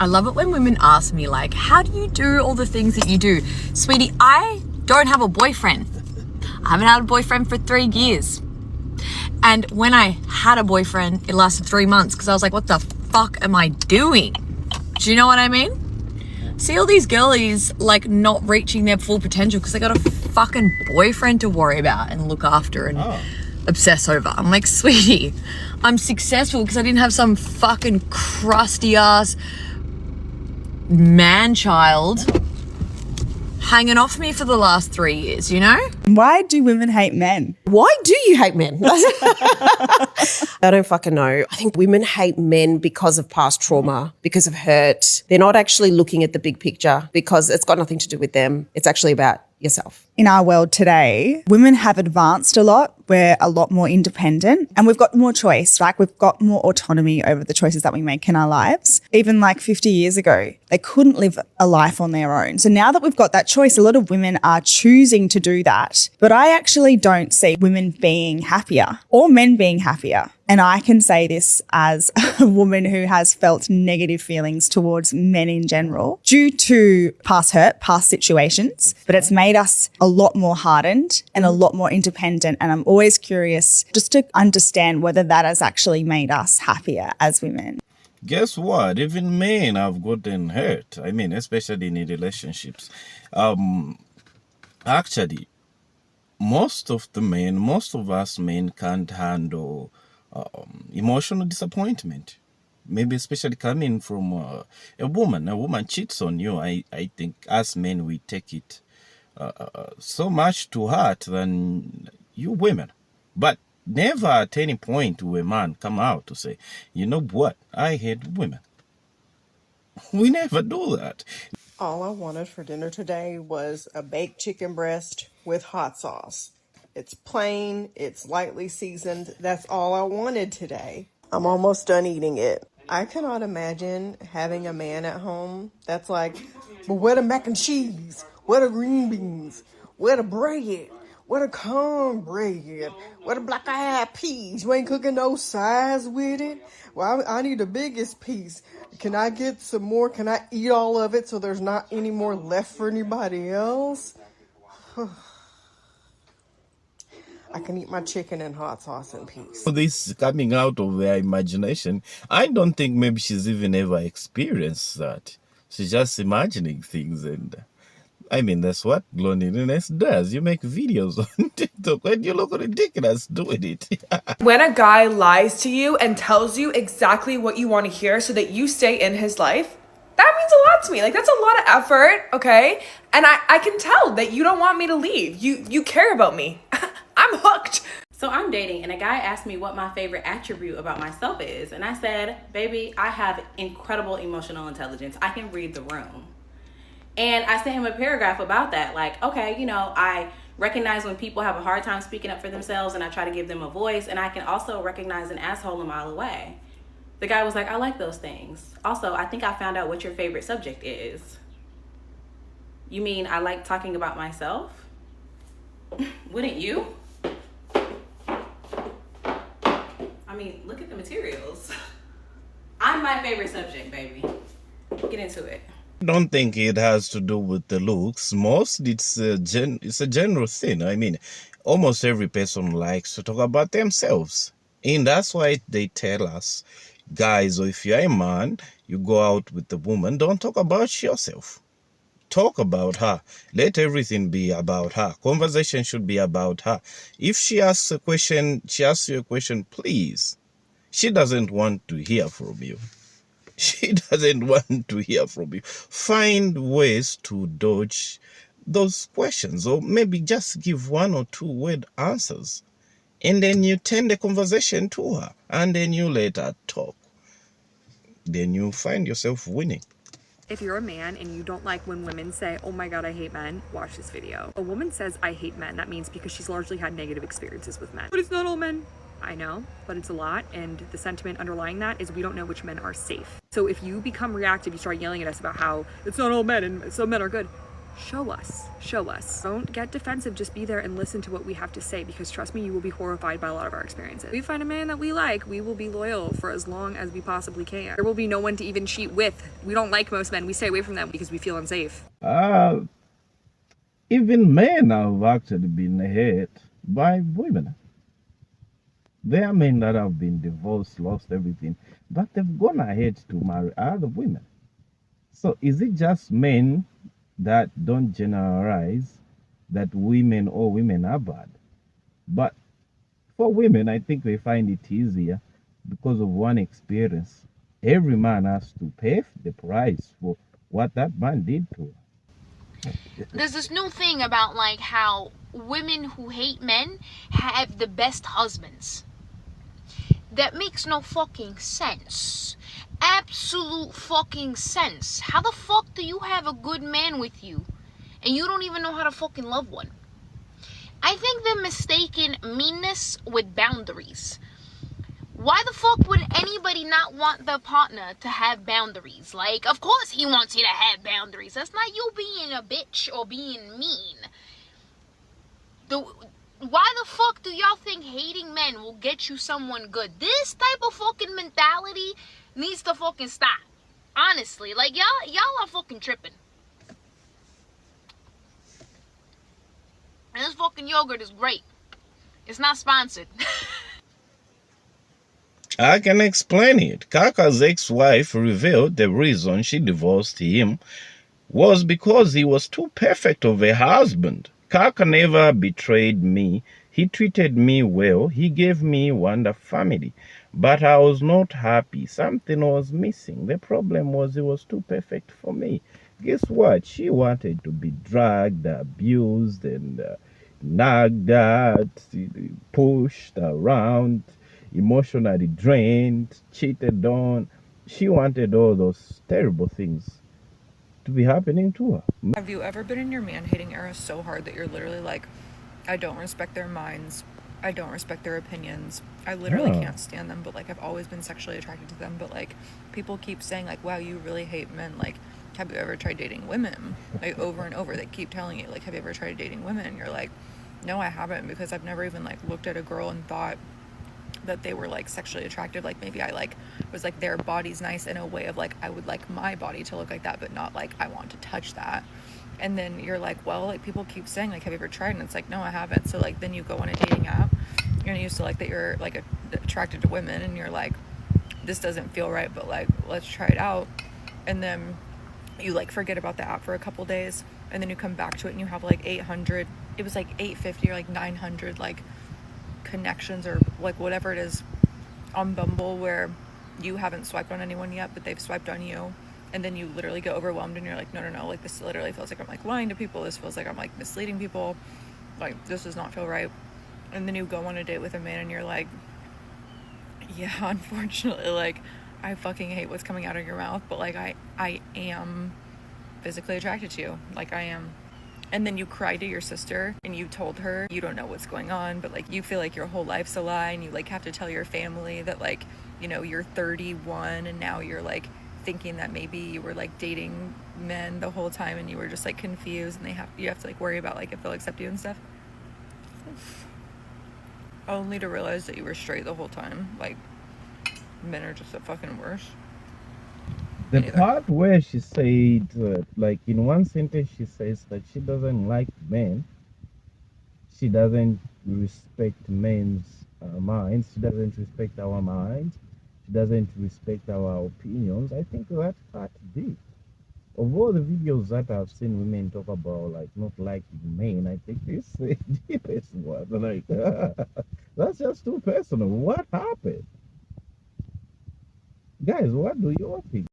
I love it when women ask me, like, how do you do all the things that you do? Sweetie, I don't have a boyfriend. I haven't had a boyfriend for 3 years. And when I had a boyfriend, it lasted 3 months because I was like, what the fuck am I doing? Do you know what I mean? See all these girlies like not reaching their full potential because they got a fucking boyfriend to worry about and look after and obsess over. I'm like, sweetie, I'm successful because I didn't have some fucking crusty ass man-child hanging off me for the last 3 years, you know? Why do women hate men? Why do you hate men? I don't fucking know. I think women hate men because of past trauma, because of hurt. They're not actually looking at the big picture because it's got nothing to do with them. It's actually about yourself. In our world today, women have advanced a lot. We're a lot more independent and we've got more choice. Like we've got more autonomy over the choices that we make in our lives. Even like 50 years ago, they couldn't live a life on their own. So now that we've got that choice, a lot of women are choosing to do that. But I actually don't see women being happier or men being happier. And I can say this as a woman who has felt negative feelings towards men in general due to past hurt, past situations, but it's made us a lot more hardened and a lot more independent. And I'm always curious just to understand whether that has actually made us happier as women. Guess what? Even men have gotten hurt. I mean, especially in relationships. Actually, most of us men can't handle emotional disappointment. Maybe especially coming from a woman cheats on you. I think as men we take it so much to heart than you women. But never at any point will a man come out to say, you know what, I hate women. We never do that. All I wanted for dinner today was a baked chicken breast with hot sauce. It's plain, it's lightly seasoned. That's all I wanted today. I'm almost done eating it. I cannot imagine having a man at home that's like, well, where the mac and cheese? Where the green beans? Where the bread? Where the cornbread? Where the black-eyed peas? You ain't cooking no sides with it? Well, I need the biggest piece. Can I get some more? Can I eat all of it so there's not any more left for anybody else? I can eat my chicken and hot sauce in peace. This coming out of their imagination, I don't think maybe she's even ever experienced that. She's just imagining things, and I mean, that's what loneliness does. You make videos on TikTok and you look ridiculous doing it. When a guy lies to you and tells you exactly what you want to hear so that you stay in his life, that means a lot to me. Like, that's a lot of effort, okay? And I can tell that you don't want me to leave. You care about me. I'm hooked. So I'm dating and a guy asked me what my favorite attribute about myself is. And I said, baby, I have incredible emotional intelligence. I can read the room. And I sent him a paragraph about that. Like, okay, you know, I recognize when people have a hard time speaking up for themselves and I try to give them a voice. And I can also recognize an asshole a mile away. The guy was like, I like those things. Also, I think I found out what your favorite subject is. You mean I like talking about myself? Wouldn't you? I mean, look at the materials. I'm my favorite subject, baby. Get into it. I don't think it has to do with the looks. Most it's a general thing. I mean, almost every person likes to talk about themselves. And that's why they tell us, guys, or if you're a man, you go out with the woman, don't talk about yourself. Talk about her. Let everything be about her. Conversation should be about her. If she asks a question, she asks you a question, please. She doesn't want to hear from you. She doesn't want to hear from you. Find ways to dodge those questions, or maybe just give 1 or 2 word answers. And then you turn the conversation to her, and then you let her talk. Then you find yourself winning. If you're a man and you don't like when women say, oh my God, I hate men, watch this video. A woman says, I hate men. That means because she's largely had negative experiences with men. But it's not all men. I know, but it's a lot. And the sentiment underlying that is we don't know which men are safe. So if you become reactive, you start yelling at us about how it's not all men and some men are good. Show us. Show us. Don't get defensive. Just be there and listen to what we have to say, because trust me, you will be horrified by a lot of our experiences. If we find a man that we like, we will be loyal for as long as we possibly can. There will be no one to even cheat with. We don't like most men. We stay away from them because we feel unsafe. Even men have actually been hurt by women. There are men that have been divorced, lost everything, but they've gone ahead to marry other women. So is it just men that don't generalize that all women are bad? But for women, I think they find it easier because of one experience. Every man has to pay the price for what that man did to her. There's this new thing about like how women who hate men have the best husbands. That makes no fucking sense. Absolute fucking sense. How the fuck do you have a good man with you and you don't even know how to fucking love one? I think they're mistaking meanness with boundaries. Why the fuck would anybody not want their partner to have boundaries? Like, of course he wants you to have boundaries. That's not you being a bitch or being mean. Why the fuck do y'all think hating men will get you someone good? This type of fucking mentality needs to fucking stop. Honestly, like y'all are fucking tripping. And this fucking yogurt is great. It's not sponsored. I can explain it. Kaka's ex-wife revealed the reason she divorced him was because he was too perfect of a husband. Kaka never betrayed me. He treated me well. He gave me wonder family. But I was not happy. Something was missing. The problem was he was too perfect for me. Guess what? She wanted to be dragged, abused, and nagged at, pushed around, emotionally drained, cheated on. She wanted all those terrible things to be happening to her. Have you ever been in your man-hating era so hard that you're literally like, I don't respect their minds, I don't respect their opinions, I literally can't stand them, but like I've always been sexually attracted to them, but like people keep saying like, wow, you really hate men, like have you ever tried dating women? Like over and over they keep telling you like, have you ever tried dating women? And you're like, no, I haven't, because I've never even like looked at a girl and thought that they were like sexually attractive. Like maybe I like was like their body's nice in a way of like I would like my body to look like that, but not like I want to touch that. And then you're like, well, like people keep saying like, have you ever tried? And it's like, no, I haven't. So like then you go on a dating app and you select that you're like attracted to women and you're like, this doesn't feel right, but like let's try it out. And then you like forget about the app for a couple days and then you come back to it and you have like 800, it was like 850 or like 900 like connections or like whatever it is on Bumble where you haven't swiped on anyone yet, but they've swiped on you. And then you literally get overwhelmed and you're like, no, like this literally feels like I'm like lying to people. This feels like I'm like misleading people. Like this does not feel right. And then you go on a date with a man and you're like, yeah, unfortunately, like I fucking hate what's coming out of your mouth, but like I am physically attracted to you. Like I am. And then you cry to your sister and you told her you don't know what's going on, but like you feel like your whole life's a lie and you like have to tell your family that like, you know, you're 31 and now you're like thinking that maybe you were like dating men the whole time and you were just like confused and you have to like worry about like if they'll accept you and stuff. Only to realize that you were straight the whole time. Like men are just the fucking worst. The part where she said, like in one sentence, she says that she doesn't like men. She doesn't respect men's minds. She doesn't respect our minds. She doesn't respect our opinions. I think that part deep. Of all the videos that I've seen women talk about, like not liking men, I think this is the deepest one. Like, that's just too personal. What happened? Guys, what do you all think?